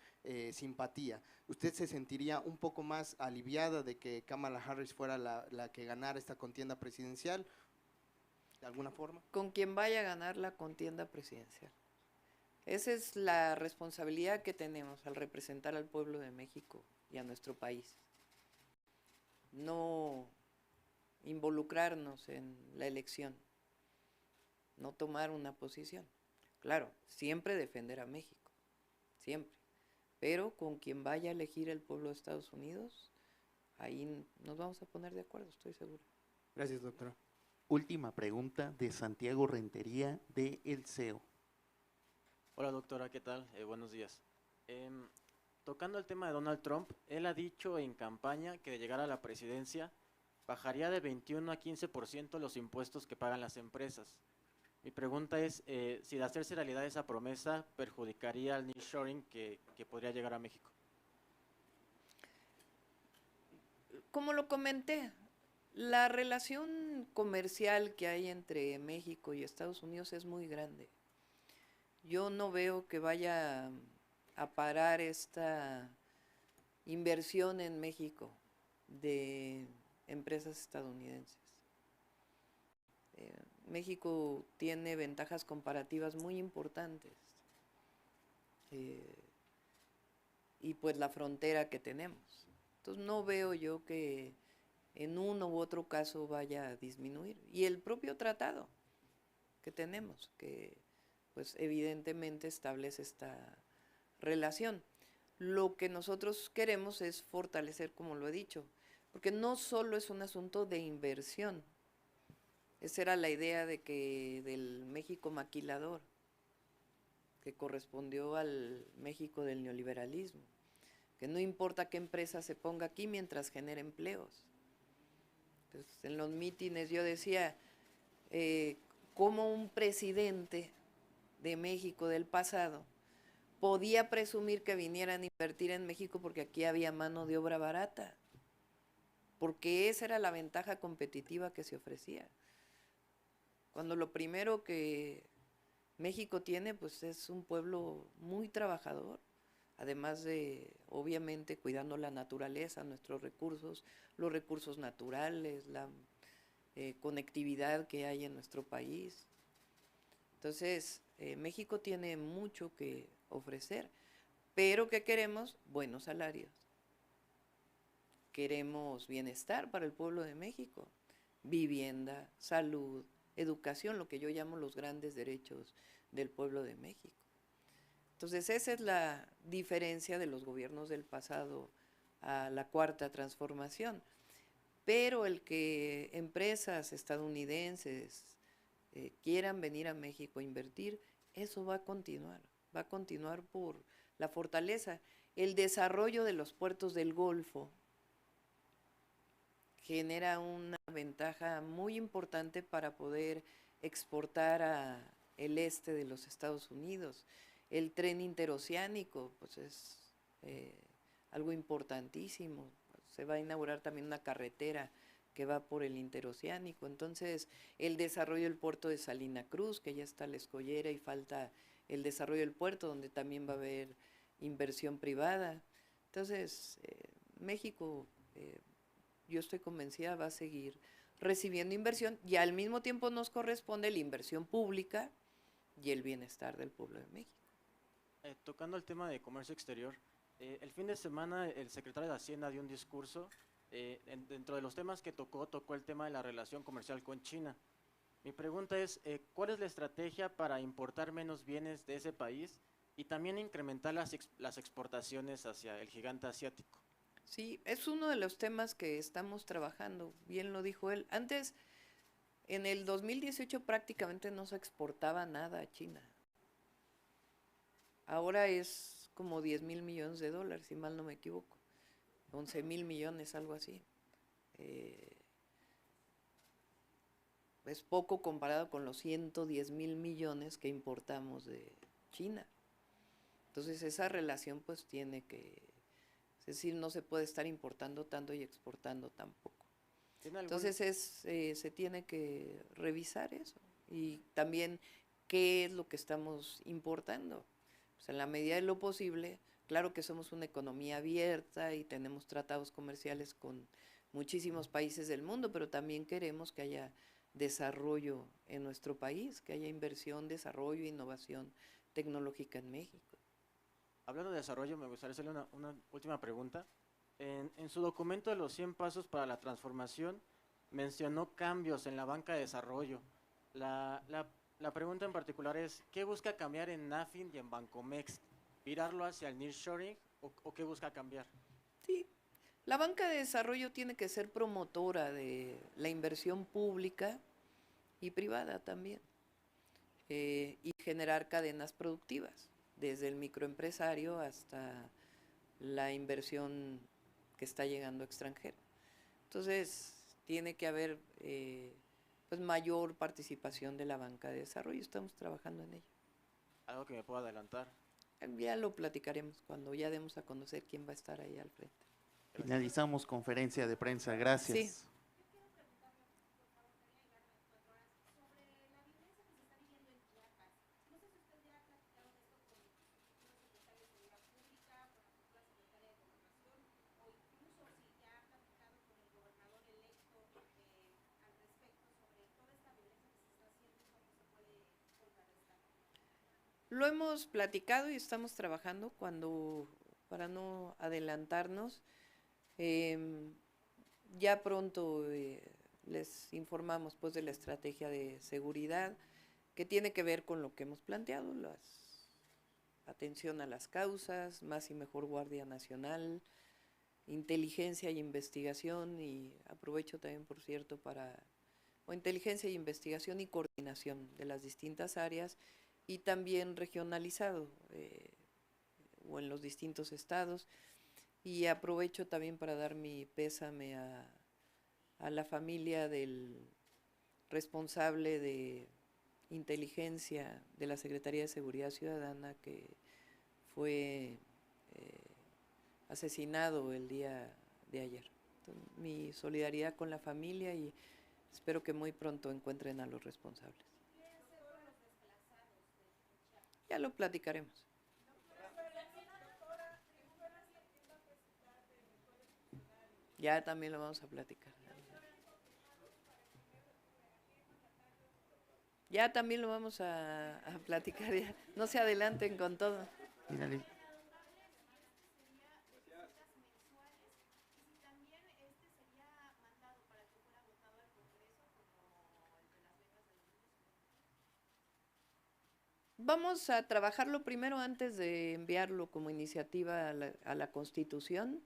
simpatía. ¿Usted se sentiría un poco más aliviada de que Kamala Harris fuera la que ganara esta contienda presidencial, de alguna forma? Con quien vaya a ganar la contienda presidencial. Esa es la responsabilidad que tenemos al representar al pueblo de México y a nuestro país. No involucrarnos en la elección, no tomar una posición. Claro, siempre defender a México, siempre. Pero con quien vaya a elegir el pueblo de Estados Unidos, ahí nos vamos a poner de acuerdo, estoy segura. Gracias, doctora. Última pregunta de Santiago Rentería, de El CEO. Hola doctora, ¿qué tal? Buenos días. Tocando el tema de Donald Trump, él ha dicho en campaña que de llegar a la presidencia bajaría de 21 a 15% los impuestos que pagan las empresas. Mi pregunta es si de hacerse realidad esa promesa perjudicaría al nearshoring que podría llegar a México. Como lo comenté, la relación comercial que hay entre México y Estados Unidos es muy grande. Yo no veo que vaya a parar esta inversión en México de empresas estadounidenses. México tiene ventajas comparativas muy importantes, y pues la frontera que tenemos. Entonces no veo yo que en uno u otro caso vaya a disminuir. Y el propio tratado que tenemos, que pues evidentemente establece esta relación. Lo que nosotros queremos es fortalecer, como lo he dicho, porque no solo es un asunto de inversión. Esa era la idea del México maquilador, que correspondió al México del neoliberalismo, que no importa qué empresa se ponga aquí mientras genere empleos. Entonces, en los mítines yo decía, cómo un presidente de México del pasado podía presumir que vinieran a invertir en México porque aquí había mano de obra barata, porque esa era la ventaja competitiva que se ofrecía. Cuando lo primero que México tiene, pues es un pueblo muy trabajador, además de, obviamente, cuidando la naturaleza, nuestros recursos, los recursos naturales, la conectividad que hay en nuestro país. Entonces, México tiene mucho que ofrecer, pero ¿qué queremos? Buenos salarios. Queremos bienestar para el pueblo de México, vivienda, salud, educación, lo que yo llamo los grandes derechos del pueblo de México. Entonces, esa es la diferencia de los gobiernos del pasado a la cuarta transformación. Pero el que empresas estadounidenses quieran venir a México a invertir, eso va a continuar por la fortaleza. El desarrollo de los puertos del Golfo genera una ventaja muy importante para poder exportar a el este de los Estados Unidos. El tren interoceánico, pues es algo importantísimo. Se va a inaugurar también una carretera que va por el interoceánico. Entonces, el desarrollo del puerto de Salina Cruz, que ya está la escollera y falta el desarrollo del puerto, donde también va a haber inversión privada. Entonces, México, yo estoy convencida, va a seguir recibiendo inversión y al mismo tiempo nos corresponde la inversión pública y el bienestar del pueblo de México. Tocando el tema de comercio exterior, el fin de semana el secretario de Hacienda dio un discurso, dentro de los temas que tocó el tema de la relación comercial con China. Mi pregunta es, ¿cuál es la estrategia para importar menos bienes de ese país y también incrementar las exportaciones hacia el gigante asiático? Sí, es uno de los temas que estamos trabajando, bien lo dijo él. Antes, en el 2018 prácticamente no se exportaba nada a China. Ahora es como 10,000 millones de dólares, si mal no me equivoco. 11,000 millones, algo así. Es poco comparado con los 110,000 millones que importamos de China. Entonces esa relación pues tiene que, es decir, no se puede estar importando tanto y exportando tampoco. Entonces se tiene que revisar eso y también qué es lo que estamos importando. Pues en la medida de lo posible, claro que somos una economía abierta y tenemos tratados comerciales con muchísimos países del mundo, pero también queremos que haya desarrollo en nuestro país, que haya inversión, desarrollo e innovación tecnológica en México. Hablando de desarrollo, me gustaría hacerle una última pregunta. En su documento de los 100 pasos para la transformación, mencionó cambios en la banca de desarrollo. La pregunta en particular es, ¿qué busca cambiar en NAFIN y en Bancomext? ¿Virarlo hacia el nearshoring o qué busca cambiar? Sí, la banca de desarrollo tiene que ser promotora de la inversión pública y privada también, y generar cadenas productivas, desde el microempresario hasta la inversión que está llegando extranjera. Entonces, tiene que haber pues mayor participación de la banca de desarrollo, estamos trabajando en ello. ¿Algo que me pueda adelantar? Ya lo platicaremos cuando ya demos a conocer quién va a estar ahí al frente. Finalizamos conferencia de prensa. Gracias. Sí. Lo hemos platicado y estamos trabajando para no adelantarnos. Ya pronto les informamos pues de la estrategia de seguridad que tiene que ver con lo que hemos planteado, atención a las causas, más y mejor Guardia Nacional, inteligencia y investigación, y aprovecho también, por cierto, inteligencia y investigación y coordinación de las distintas áreas, y también regionalizado o en los distintos estados. Y aprovecho también para dar mi pésame a la familia del responsable de inteligencia de la Secretaría de Seguridad Ciudadana, que fue asesinado el día de ayer. Entonces, mi solidaridad con la familia y espero que muy pronto encuentren a los responsables. Ya lo platicaremos. Ya también lo vamos a platicar. Ya también lo vamos a platicar. Ya. No se adelanten con todo. Vamos a trabajarlo primero antes de enviarlo como iniciativa a la Constitución.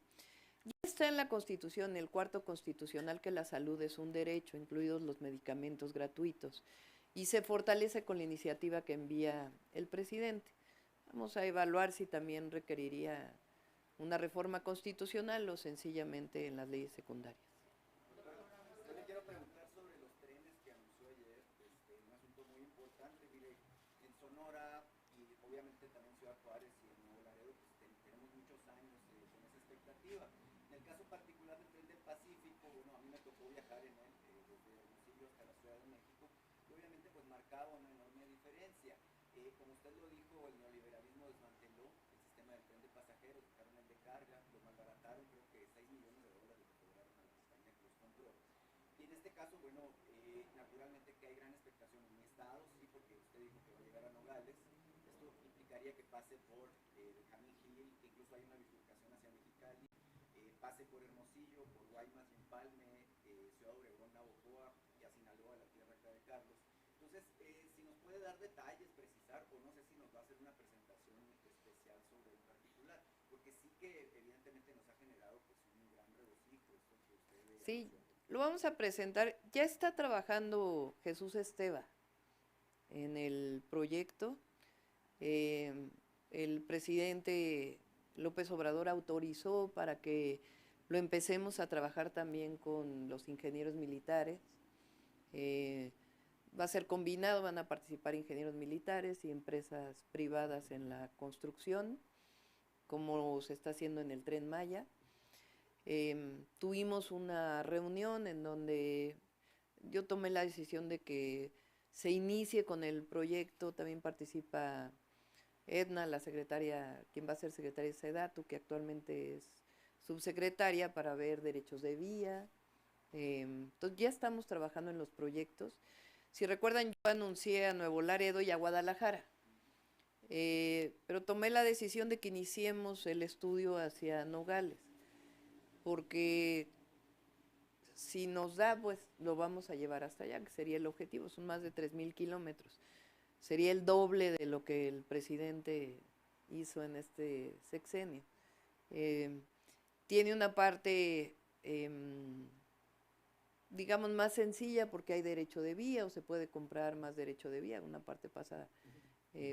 Ya está en la Constitución, el cuarto constitucional, que la salud es un derecho, incluidos los medicamentos gratuitos, y se fortalece con la iniciativa que envía el presidente. Vamos a evaluar si también requeriría una reforma constitucional o sencillamente en las leyes secundarias. Yo le quiero preguntar sobre los trenes que anunció ayer, un asunto muy importante. Mire, en Sonora y obviamente también Ciudad Juárez y en Nuevo Laredo, pues tenemos muchos años con esa expectativa. En el caso particular del tren del Pacífico, bueno, a mí me tocó viajar en él desde Hermosillo hasta la Ciudad de México y obviamente pues marcaba una enorme diferencia. Como usted lo dijo, el neoliberalismo desmanteló el sistema del tren de pasajeros, dejaron el de carga, lo malbarataron, creo que $6 millones le cobraron a la compañía que los compró. Y en este caso, bueno, naturalmente que hay gran expectación en mi estado, sí, porque usted dijo que va a llegar a Nogales. Esto implicaría que pase por Benjamín Gil, que incluso hay una bifurcación hacia Mexicali, pase por Hermosillo, por Guaymas y Empalme, Ciudad Obregón, Navojoa y a Sinaloa, la tierra acá de Carlos. Entonces, si nos puede dar detalles, precisar, o no sé si nos va a hacer una presentación especial sobre el particular, porque sí que evidentemente nos ha generado pues un gran regocijo esto que usted... Sí, lo vamos a presentar. Ya está trabajando Jesús Esteva en el proyecto. El presidente López Obrador autorizó para que lo empecemos a trabajar también con los ingenieros militares. Va a ser combinado, van a participar ingenieros militares y empresas privadas en la construcción, como se está haciendo en el Tren Maya. Tuvimos una reunión en donde yo tomé la decisión de que se inicie con el proyecto. También participa Edna, la secretaria, quien va a ser secretaria de SEDATU, que actualmente es subsecretaria, para ver derechos de vía. Entonces ya estamos trabajando en los proyectos. Si recuerdan, yo anuncié a Nuevo Laredo y a Guadalajara, pero tomé la decisión de que iniciemos el estudio hacia Nogales, porque si nos da, pues lo vamos a llevar hasta allá, que sería el objetivo. Son más de 3,000 kilómetros. Sería el doble de lo que el presidente hizo en este sexenio. Tiene una parte, digamos, más sencilla, porque hay derecho de vía, o se puede comprar más derecho de vía. Una parte pasa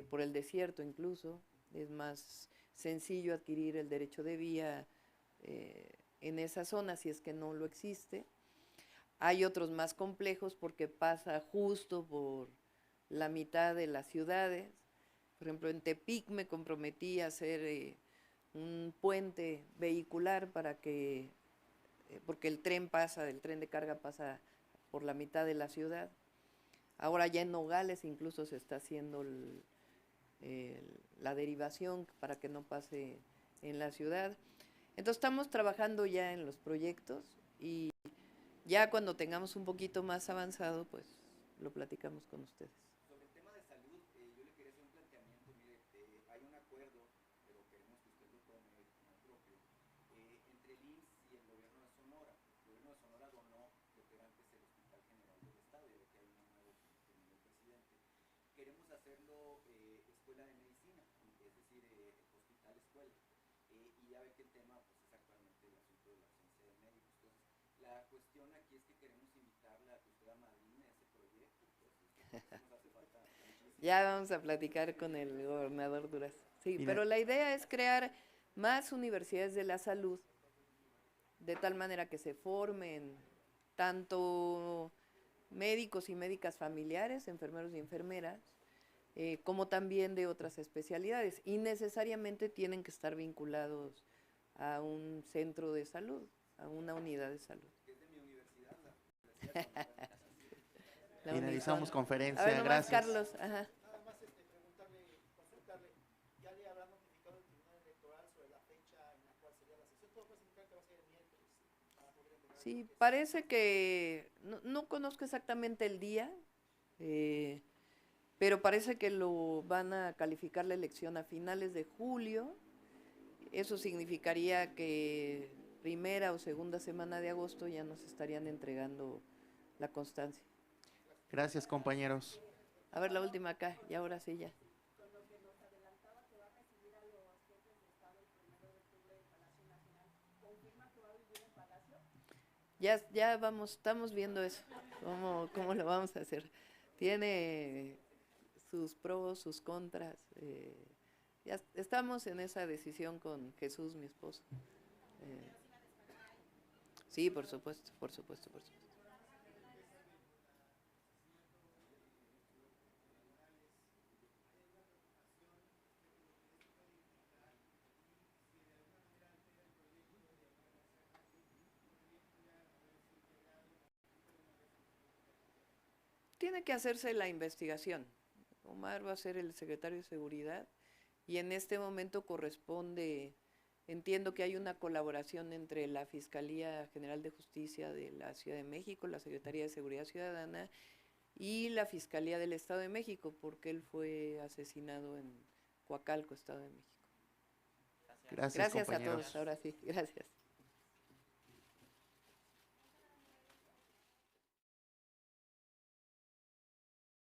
por el desierto incluso. Es más sencillo adquirir el derecho de vía en esa zona, si es que no lo existe. Hay otros más complejos porque pasa justo por la mitad de las ciudades. Por ejemplo, en Tepic me comprometí a hacer un puente vehicular para que, porque el tren de carga pasa por la mitad de la ciudad. Ahora ya en Nogales incluso se está haciendo la derivación para que no pase en la ciudad. Entonces estamos trabajando ya en los proyectos y ya cuando tengamos un poquito más avanzado, pues lo platicamos con ustedes. Sobre el tema de salud, yo le quería hacer un planteamiento. Mire, hay un acuerdo, pero queremos que usted lo tome como propio, entre el IMSS y el gobierno de Sonora. El gobierno de Sonora donó lo que era antes el Hospital General del Estado, ya ve que hay un nuevo presidente. Queremos hacerlo escuela de medicina, es decir, hospital escuela. Y ya ve que el tema pues, es actualmente el asunto de la ausencia de médicos. Entonces, la cuestión aquí es que queremos invitarla a que usted amadrine ese proyecto. Pues, nos hace falta muchísimo. Ya vamos a platicar con el gobernador Durazo. Sí, Mira. pero la idea es crear más universidades de la salud, de tal manera que se formen tanto médicos y médicas familiares, enfermeros y enfermeras, como también de otras especialidades, y necesariamente tienen que estar vinculados a un centro de salud, a una unidad de salud. Es de mi universidad, la Universidad de Sonora. La Finalizamos Unison. conferencia, A ver, nomás, gracias. Carlos. Ajá. Nada más consultarle, ¿ya le habrá notificado el Tribunal Electoral sobre la fecha en la cual sería la sesión? Todo puede indicar que va a ser el miércoles, para poder entregar. Sí, parece que, no conozco exactamente el día, pero parece que lo van a calificar la elección a finales de julio. Eso significaría que primera o segunda semana de agosto ya nos estarían entregando la constancia. Gracias, compañeros. A ver, la última acá, y ahora sí ya. Con lo que nos adelantaba que va a recibir a los jefes de Estado el 1 de octubre en Palacio Nacional, ¿confirma que Ya vamos, estamos viendo eso, cómo lo vamos a hacer. Tiene sus pros, sus contras. Ya estamos en esa decisión con Jesús, mi esposo. Sí, por supuesto, por supuesto, por supuesto. Tiene que hacerse la investigación. Omar va a ser el secretario de Seguridad y en este momento corresponde, entiendo que hay una colaboración entre la Fiscalía General de Justicia de la Ciudad de México, la Secretaría de Seguridad Ciudadana y la Fiscalía del Estado de México, porque él fue asesinado en Coacalco, Estado de México. Gracias, Gracias a compañeros. todos, ahora sí, gracias.